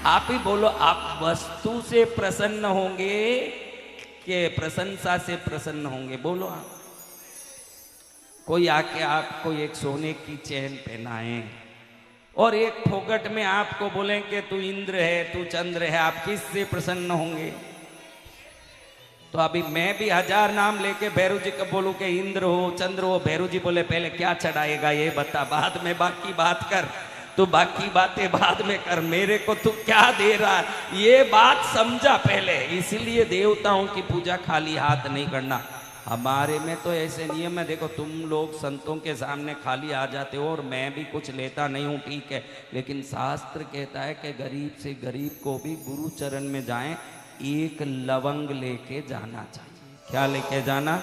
आप ही बोलो, आप वस्तु से प्रसन्न होंगे कि प्रशंसा से प्रसन्न होंगे? बोलो आप। कोई आके आपको एक सोने की चैन पहनाए और एक फोकट में आपको बोले कि तू इंद्र है, तू चंद्र है, आप किससे प्रसन्न होंगे? तो अभी मैं भी 1000 नाम लेके भैरू जी को बोलूं कि इंद्र हो, चंद्र हो, भैरू जी बोले पहले क्या चढ़ाएगा ये बता, बाद में बाकी बात कर, तू बाकी बातें बाद में कर, मेरे को तू क्या दे रहा है ये बात समझा पहले। इसलिए देवताओं की पूजा खाली हाथ नहीं करना। हमारे में तो ऐसे नियम है, देखो तुम लोग संतों के सामने खाली आ जाते हो और मैं भी कुछ लेता नहीं हूँ, ठीक है, लेकिन शास्त्र कहता है कि गरीब से गरीब को भी गुरु चरण में जाएं, एक लवंग लेके जाना चाहिए। क्या लेके जाना?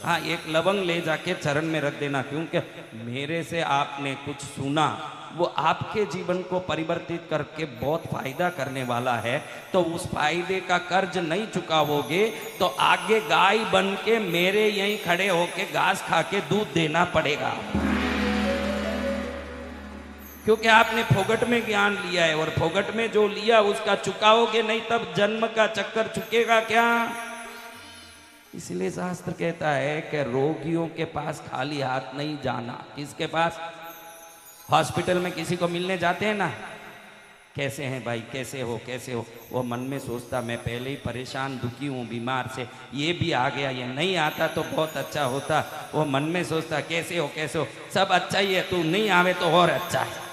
हाँ, एक लवंग ले जाके चरण में रख देना, क्योंकि मेरे से आपने कुछ सुना, वो आपके जीवन को परिवर्तित करके बहुत फायदा करने वाला है। तो उस फायदे का कर्ज नहीं चुकाओगे तो आगे गाय बन के मेरे यहीं खड़े होके घास खा के दूध देना पड़ेगा, क्योंकि आपने फोगट में ज्ञान लिया है और फोगट में जो लिया उसका चुकाओगे नहीं, तब जन्म का चक्कर चुकेगा क्या? इसलिए शास्त्र कहता है कि रोगियों के पास खाली हाथ नहीं जाना। किसके पास? हॉस्पिटल में किसी को मिलने जाते हैं ना, कैसे हैं भाई, कैसे हो, कैसे हो, वो मन में सोचता मैं पहले ही परेशान दुखी हूँ बीमार से, ये भी आ गया, ये नहीं आता तो बहुत अच्छा होता। वो मन में सोचता कैसे हो, कैसे हो, सब अच्छा ही है, तू नहीं आवे तो और अच्छा है।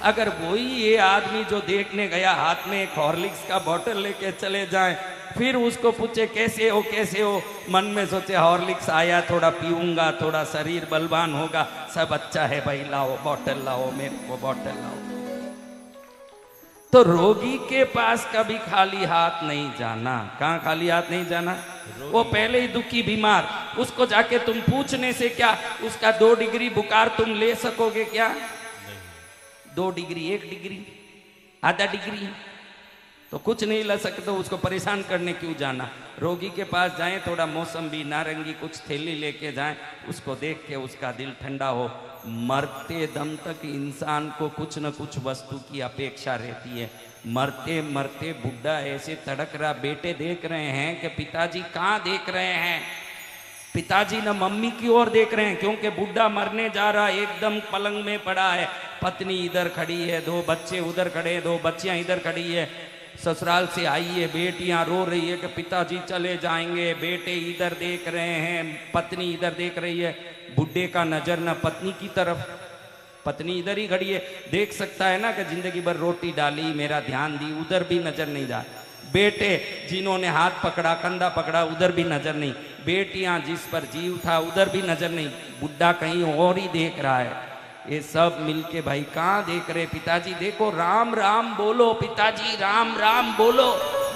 अगर वही ये आदमी जो देखने गया हाथ में एक हॉर्लिक्स का बोतल लेके चले जाए, फिर उसको पूछे कैसे हो, कैसे हो, मन में सोचे हॉर्लिक्स आया, थोड़ा पीऊंगा, थोड़ा शरीर बलवान होगा, सब अच्छा है भाई, लाओ बोतल, लाओ मेरे को बोतल लाओ। तो रोगी के पास कभी खाली हाथ नहीं जाना। कहाँ खाली हाथ नहीं जाना? वो पहले ही दुखी बीमार, उसको जाके तुम पूछने से क्या, उसका 2 डिग्री बुखार तुम ले सकोगे क्या? 2 डिग्री, 1 डिग्री, आधा डिग्री, तो कुछ नहीं ला सकते, तो उसको परेशान करने क्यों जाना? रोगी के पास जाएं, थोड़ा मौसम्बी, नारंगी कुछ थैली लेके जाएं, उसको देख के उसका दिल ठंडा हो। मरते दम तक इंसान को कुछ न कुछ वस्तु की अपेक्षा रहती है। मरते मरते बुढ़ा ऐसे तड़क रहा, बेटे देख रहे हैं कि पिताजी कहाँ देख रहे हैं, पिताजी न मम्मी की ओर देख रहे हैं, क्योंकि बुढ़ा मरने जा रहा, एकदम पलंग में पड़ा है, पत्नी इधर खड़ी है, 2 बच्चे उधर खड़े हैं, 2 बच्चियां इधर खड़ी है, ससुराल से आई है, बेटियां रो रही है कि पिताजी चले जाएंगे, बेटे इधर देख रहे हैं, पत्नी इधर देख रही है। बुढ़े का नजर न पत्नी की तरफ, पत्नी इधर ही खड़ी है, देख सकता है ना कि जिंदगी भर रोटी डाली, मेरा ध्यान दी, उधर भी नजर नहीं जा। बेटे जिन्होंने हाथ पकड़ा, कंधा पकड़ा, उधर भी नजर नहीं। बेटियां जिस पर जीव था, उधर भी नजर नहीं। बुढ़ा कहीं और ही देख रहा है। ये सब मिलके भाई कहाँ देख रहे? पिताजी देखो, राम राम बोलो, पिताजी राम राम बोलो,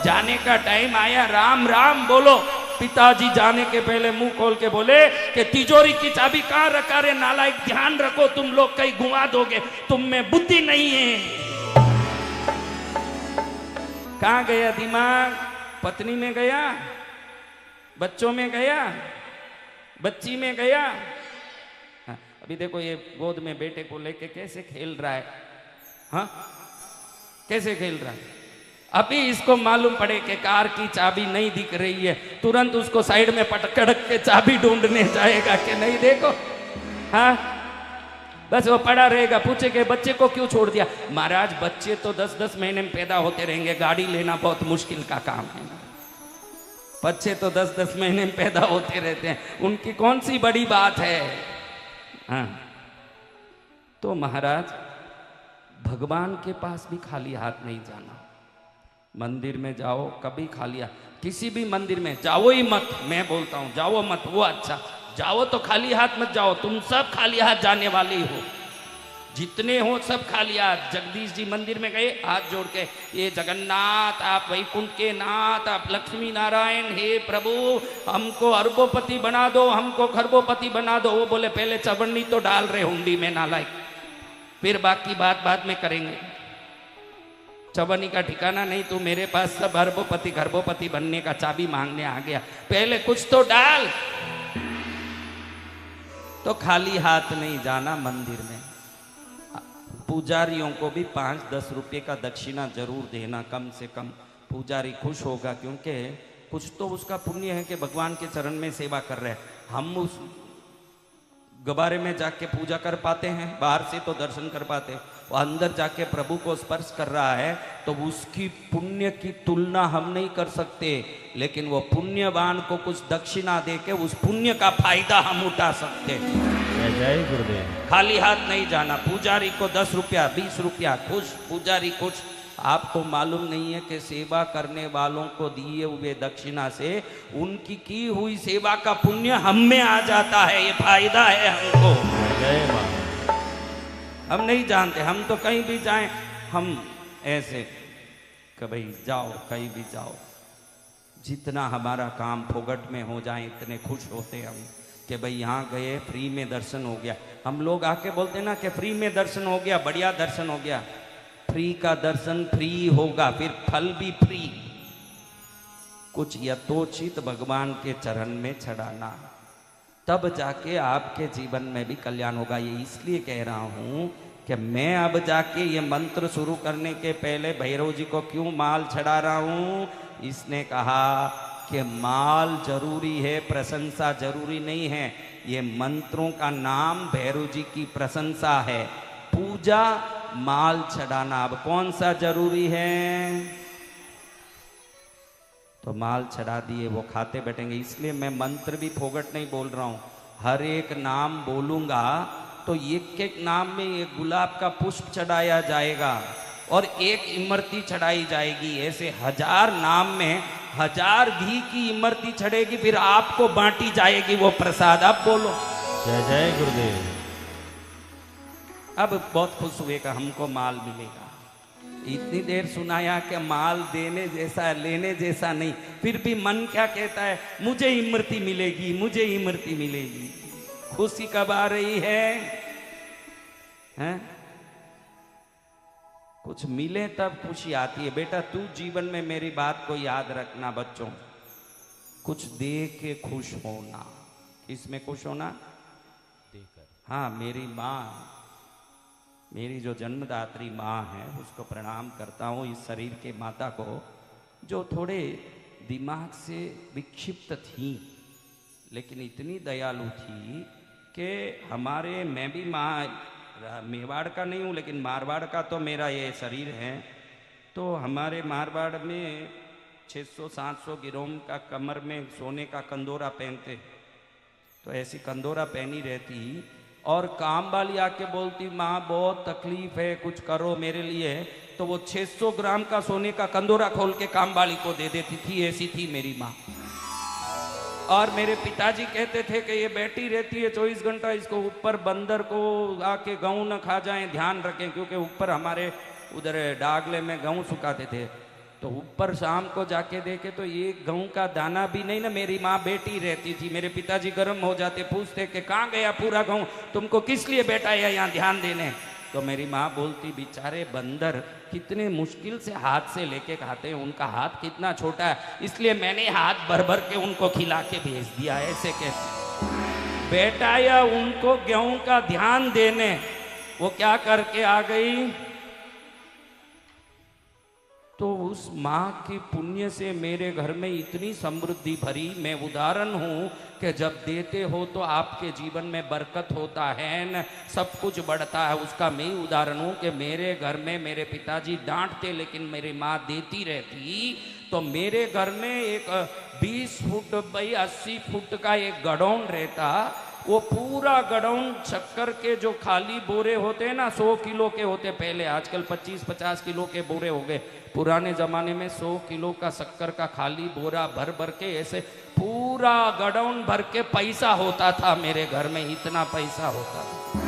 जाने का टाइम आया, राम राम बोलो। पिताजी जाने के पहले मुंह खोल के बोले कि तिजोरी की चाबी कहाँ रखा रे नालायक, ध्यान रखो, तुम लोग कहीं घुमा दोगे, तुम में बुद्धि नहीं है। कहाँ गया दिमाग? पत्नी में गया, बच्चों में गया, बच्ची में गया। हाँ, अभी देखो ये गोद में बेटे को लेके कैसे खेल रहा है, हाँ कैसे खेल रहा है। अभी इसको मालूम पड़े कि कार की चाबी नहीं दिख रही है, तुरंत उसको साइड में पटक के चाबी ढूंढने जाएगा कि नहीं, देखो हाँ, बस वो पड़ा रहेगा, पूछे कि बच्चे को क्यों छोड़ दिया। महाराज बच्चे तो 10-10 महीने में पैदा होते रहेंगे, गाड़ी लेना बहुत मुश्किल का काम है। बच्चे तो 10-10 महीने में पैदा होते रहते हैं, उनकी कौन सी बड़ी बात है। हाँ, तो महाराज भगवान के पास भी खाली हाथ नहीं जाना। मंदिर में जाओ कभी खाली हाथ, किसी भी मंदिर में जाओ ही मत, मैं बोलता हूं जाओ मत, वो अच्छा, जाओ तो खाली हाथ मत जाओ। तुम सब खाली हाथ जाने वाले हो, जितने हो सब खाली हाथ। जगदीश जी मंदिर में गए, हाथ जोड़ के, ये जगन्नाथ, आप वैकुंठ के नाथ, आप लक्ष्मी नारायण, हे प्रभु हमको अरबोपति बना दो, हमको खरबोपति बना दो। वो बोले पहले चवन्नी तो डाल रहे हुंडी में नालायक, फिर बाकी बात बाद में करेंगे। चवन्नी का ठिकाना नहीं, तू मेरे पास सब अरबोपति खरबोपति बनने का चाबी मांगने आ गया, पहले कुछ तो डाल। तो खाली हाथ नहीं जाना मंदिर में। पुजारियों को भी 5-10 रुपये का दक्षिणा जरूर देना कम से कम। पुजारी खुश होगा, क्योंकि कुछ तो उसका पुण्य है कि भगवान के चरण में सेवा कर रहे हैं। हम उस गुब्बारे में जाके पूजा कर पाते हैं, बाहर से तो दर्शन कर पाते हैं, वो अंदर जाके प्रभु को स्पर्श कर रहा है तो उसकी पुण्य की तुलना हम नहीं कर सकते, लेकिन वो पुण्यवान को कुछ दक्षिणा दे के उस पुण्य का फायदा हम उठा सकते हैं। जय गुरुदेव। खाली हाथ नहीं जाना। पुजारी को 10 रुपया 20 रुपया, खुश, पुजारी खुश। आपको मालूम नहीं है कि सेवा करने वालों को दिए हुए दक्षिणा से उनकी की हुई सेवा का पुण्य हम में आ जाता है। ये फायदा है हमको। जय मां। हम नहीं जानते, हम तो कहीं भी जाएं हम ऐसे कि भाई जाओ, कहीं भी जाओ, जितना हमारा काम फोगट में हो जाए इतने खुश होते हम कि भाई यहाँ गए फ्री में दर्शन हो गया। हम लोग आके बोलते ना कि फ्री में दर्शन हो गया, बढ़िया दर्शन हो गया। फ्री का दर्शन फ्री होगा, फिर फल भी फ्री। कुछ यथोचित भगवान के चरण में चढ़ाना, तब जाके आपके जीवन में भी कल्याण होगा। ये इसलिए कह रहा हूं कि मैं अब जाके ये मंत्र शुरू करने के पहले भैरव जी को क्यों माल चढ़ा रहा हूं। इसने कहा कि माल जरूरी है, प्रशंसा जरूरी नहीं है। ये मंत्रों का नाम भैरव जी की प्रशंसा है। पूजा, माल चढ़ाना, अब कौन सा जरूरी है? तो माल चढ़ा दिए, वो खाते बैठेंगे। इसलिए मैं मंत्र भी फोगट नहीं बोल रहा हूं, हर एक नाम बोलूंगा तो एक एक नाम में एक गुलाब का पुष्प चढ़ाया जाएगा और एक इमरती चढ़ाई जाएगी। ऐसे 1000 नाम में 1000 घी की इमरती चढ़ेगी, फिर आपको बांटी जाएगी वो प्रसाद। आप बोलो जय जय गुरुदेव। अब बहुत खुश हुए कि हमको माल मिलेगा। इतनी देर सुनाया कि माल देने जैसा लेने जैसा नहीं, फिर भी मन क्या कहता है, मुझे इमरती मिलेगी, मुझे इमरती मिलेगी। खुशी कब आ रही है? हैं? कुछ मिले तब खुशी आती है। बेटा तू जीवन में मेरी बात को याद रखना बच्चों, कुछ दे के खुश होना। इसमें खुश होना देकर। हाँ, मेरी माँ, मेरी जो जन्मदात्री माँ है उसको प्रणाम करता हूँ, इस शरीर के माता को, जो थोड़े दिमाग से विक्षिप्त थी लेकिन इतनी दयालु थी कि हमारे, मैं भी मेवाड़ का नहीं हूँ लेकिन मारवाड़ का तो मेरा ये शरीर है। तो हमारे मारवाड़ में 600-700 गिरोम का कमर में सोने का कंदोरा पहनते, तो ऐसी कंदोरा पहनी रहती और काम वाली आके बोलती, माँ बहुत तकलीफ है, कुछ करो मेरे लिए। तो वो 600 ग्राम का सोने का कंदोरा खोल के काम वाली को दे देती थी। ऐसी थी मेरी माँ। और मेरे पिताजी कहते थे कि ये बैठी रहती है 24 घंटा, इसको ऊपर बंदर को आके गेहूं न खा जाए, ध्यान रखें, क्योंकि ऊपर हमारे उधर डागले में गेहूं सुखाते थे। तो ऊपर शाम को जाके देखे तो ये गेहूं का दाना भी नहीं ना, मेरी माँ बैठी रहती थी। मेरे पिताजी गर्म हो जाते, पूछते कि कहाँ गया पूरा गेहूं, तुमको किस लिए बैठा है यहाँ ध्यान देने। तो मेरी माँ बोलती, बेचारे बंदर कितने मुश्किल से हाथ से लेके खाते हैं, उनका हाथ कितना छोटा है, इसलिए मैंने हाथ भर भर के उनको खिला के भेज दिया। ऐसे कैसे बेटा, या उनको गेहूं का ध्यान देने वो क्या करके आ गई। तो उस माँ के पुण्य से मेरे घर में इतनी समृद्धि भरी। मैं उदाहरण हूँ कि जब देते हो तो आपके जीवन में बरकत होता है न, सब कुछ बढ़ता है। उसका मैं उदाहरण हूँ कि मेरे घर में मेरे पिताजी डांटते लेकिन मेरी माँ देती रहती। तो मेरे घर में एक 20 फुट बाई 80 फुट का एक गडाउन रहता। वो पूरा गडाउन शक्कर के जो खाली बोरे होते हैं ना, 100 किलो के होते पहले, आजकल 25-50 किलो के बोरे हो गए। पुराने जमाने में 100 किलो का शक्कर का खाली बोरा भर भर के ऐसे पूरा गडाउन भर के पैसा होता था मेरे घर में, इतना पैसा होता था।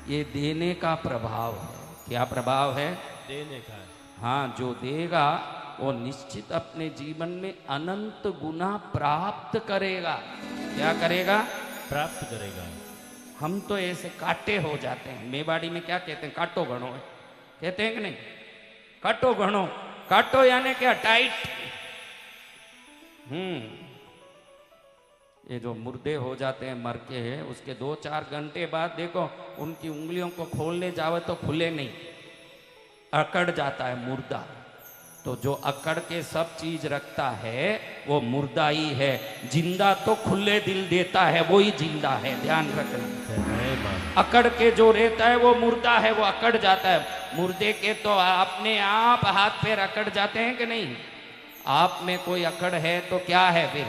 ये देने का प्रभाव है। क्या प्रभाव है? देने का है। हाँ, जो देगा वो निश्चित अपने जीवन में अनंत गुना प्राप्त करेगा। क्या करेगा? प्राप्त करेगा। हम तो ऐसे काटे हो जाते हैं। मेवाड़ी में क्या कहते हैं? काटो घणो है, कहते हैं कि नहीं? काटो घणो, काटो यानी क्या? टाइट। ये जो मुर्दे हो जाते हैं मर के, उसके 2-4 घंटे बाद देखो उनकी उंगलियों को खोलने जावे तो खुले नहीं, अकड़ जाता है मुर्दा। तो जो अकड़ के सब चीज रखता है वो मुर्दा ही है। जिंदा तो खुले दिल देता है, वो ही जिंदा है, ध्यान रखना। जय मां। अकड़ के जो रहता है वो मुर्दा है, वो अकड़ जाता है। मुर्दे के तो अपने आप हाथ पैर अकड़ जाते हैं कि नहीं? आप में कोई अकड़ है तो क्या है फिर?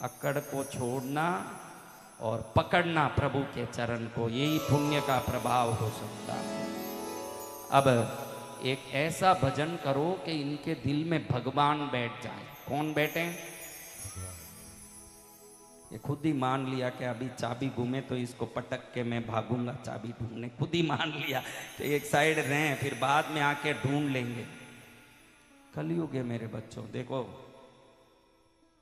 अकड़ को छोड़ना और पकड़ना प्रभु के चरण को, यही पुण्य का प्रभाव हो सकता है। अब एक ऐसा भजन करो कि इनके दिल में भगवान बैठ जाए। कौन बैठे? ये खुद ही मान लिया कि अभी चाबी घूमे तो इसको पटक के मैं भागूंगा चाबी ढूंढने, खुद ही मान लिया। तो एक साइड रहें, फिर बाद में आके ढूंढ लेंगे। कलयुग है मेरे बच्चों। देखो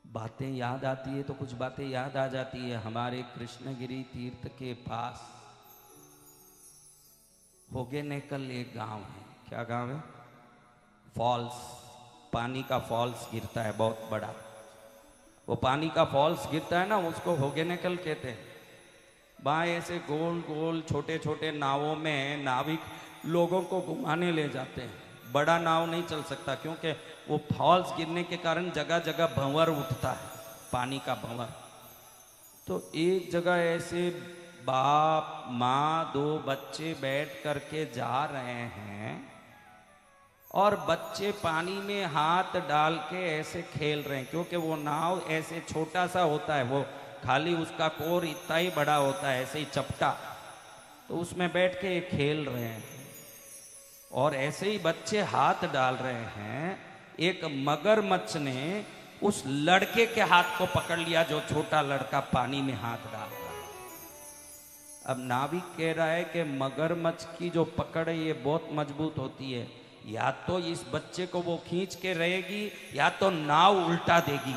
बातें याद आती है तो कुछ बातें याद आ जाती है। हमारे कृष्णगिरी तीर्थ के पास होगेनेकल एक गांव है। क्या गांव है? फॉल्स, पानी का फॉल्स गिरता है बहुत बड़ा। वो पानी का फॉल्स गिरता है ना, उसको होगेनेकल कहते हैं। वहाँ ऐसे गोल गोल छोटे छोटे नावों में नाविक लोगों को घुमाने ले जाते हैं। बड़ा नाव नहीं चल सकता क्योंकि वो फॉल्स गिरने के कारण जगह जगह भंवर उठता है, पानी का भंवर। तो एक जगह ऐसे बाप माँ 2 बच्चे बैठ करके जा रहे हैं और बच्चे पानी में हाथ डाल के ऐसे खेल रहे हैं, क्योंकि वो नाव ऐसे छोटा सा होता है, वो खाली उसका कोर इतना ही बड़ा होता है, ऐसे ही चपटा। तो उसमें बैठ के खेल रहे हैं और ऐसे ही बच्चे हाथ डाल रहे हैं। एक मगरमच्छ ने उस लड़के के हाथ को पकड़ लिया, जो छोटा लड़का पानी में हाथ डाल रहा है। अब नाविक कह रहा है कि मगरमच्छ की जो पकड़ है ये बहुत मजबूत होती है, या तो इस बच्चे को वो खींच के रहेगी या तो नाव उल्टा देगी।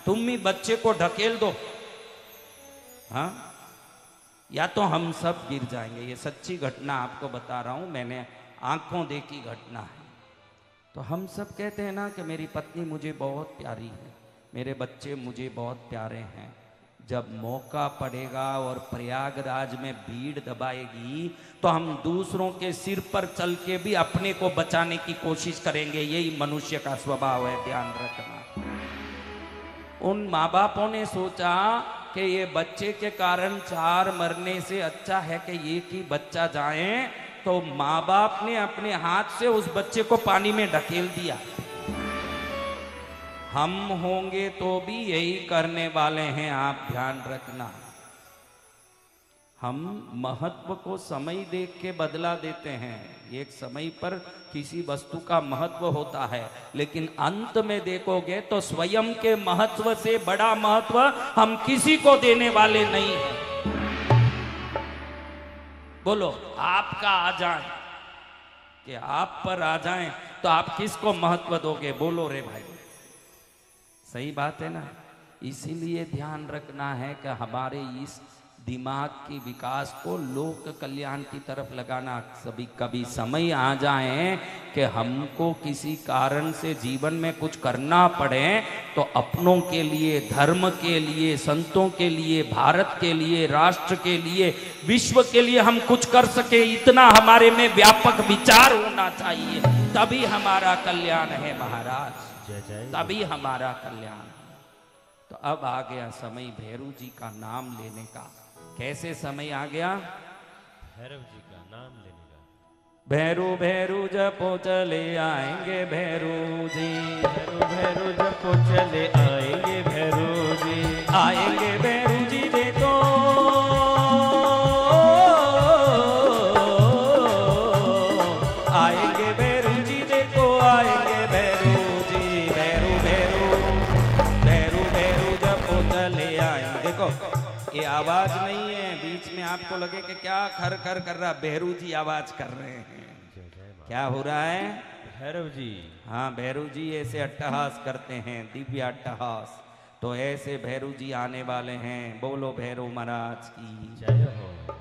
तुम ही बच्चे को ढकेल दो, हाँ, या तो हम सब गिर जाएंगे। ये सच्ची घटना आपको बता रहा हूं, मैंने आंखों देखी घटना है। तो हम सब कहते हैं ना कि मेरी पत्नी मुझे बहुत प्यारी है, मेरे बच्चे मुझे बहुत प्यारे हैं। जब मौका पड़ेगा और प्रयागराज में भीड़ दबाएगी तो हम दूसरों के सिर पर चल के भी अपने को बचाने की कोशिश करेंगे। यही मनुष्य का स्वभाव है, ध्यान रखना। उन माँ बापों ने सोचा कि ये बच्चे के कारण 4 मरने से अच्छा है कि एक ही बच्चा जाए। तो माँ बाप ने अपने हाथ से उस बच्चे को पानी में ढकेल दिया। हम होंगे तो भी यही करने वाले हैं, आप ध्यान रखना। हम महत्व को समय देख के बदला देते हैं। एक समय पर किसी वस्तु का महत्व होता है, लेकिन अंत में देखोगे तो स्वयं के महत्व से बड़ा महत्व हम किसी को देने वाले नहीं हैं। बोलो, आपका आ जाए कि आप पर आ जाए तो आप किसको महत्व दोगे? बोलो रे भाई, सही बात है ना। इसीलिए ध्यान रखना है कि हमारे इस दिमाग की विकास को लोक कल्याण की तरफ लगाना। कभी समय आ जाए कि हमको किसी कारण से जीवन में कुछ करना पड़े तो अपनों के लिए, धर्म के लिए, संतों के लिए, भारत के लिए, राष्ट्र के लिए, विश्व के लिए हम कुछ कर सके, इतना हमारे में व्यापक विचार होना चाहिए। तभी हमारा कल्याण है महाराज, तभी हमारा कल्याण है। तो अब आ गया समय भैरू जी का नाम लेने का। कैसे समय आ गया? भैरव जी का नाम लेने का। भैरू भैरू जपो चले आएंगे भैरू जी, भैरू भैरू जपो चले आएंगे भैरू जी, आएंगे भैरू जी देखो, आएंगे भैरू जी देखो, आएंगे भैरू जी। भैरू भैरू भैरू भैरू जपो चले आएंगे। देखो ये आवाज नहीं है, बीच में आपको लगे कि क्या खर खर कर रहा, भैरू जी आवाज कर रहे हैं। क्या हो रहा है? भैरव जी, हाँ, भैरू जी ऐसे अट्टहास करते हैं, दिव्य अट्टहास। तो ऐसे भैरू जी आने वाले हैं। बोलो भैरू महाराज की जय हो।